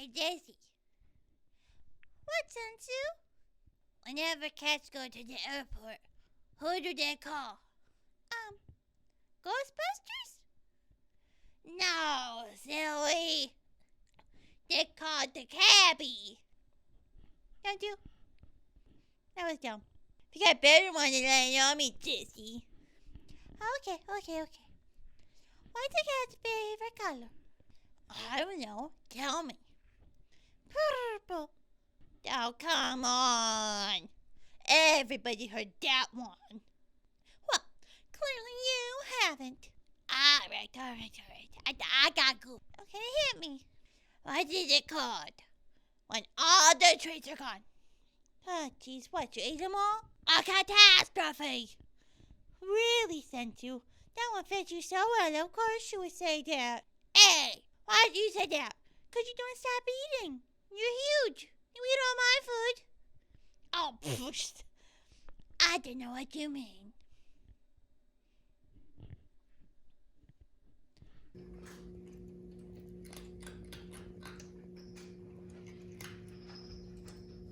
Hey, Daisy. What, Sensu? Whenever cats go to the airport, who do they call? Ghostbusters? No, silly. They called the cabbie. Don't you? That was dumb. You got better one than I know me, Dizzy. Okay. What's a cat's favorite color? I don't know. Tell me. Purple. Oh, come on. Everybody heard that one. Well, clearly you haven't. All right. I got good. Okay, hit me. What is it called when all the trees are gone? Oh, jeez, what, you ate them all? A catastrophe! Really, Sensu? That one fits you so well, of course you would say that. Hey, why did you say that? 'Cause you don't stop eating. You're huge. You eat all my food. Oh, pfft. I don't know what you mean.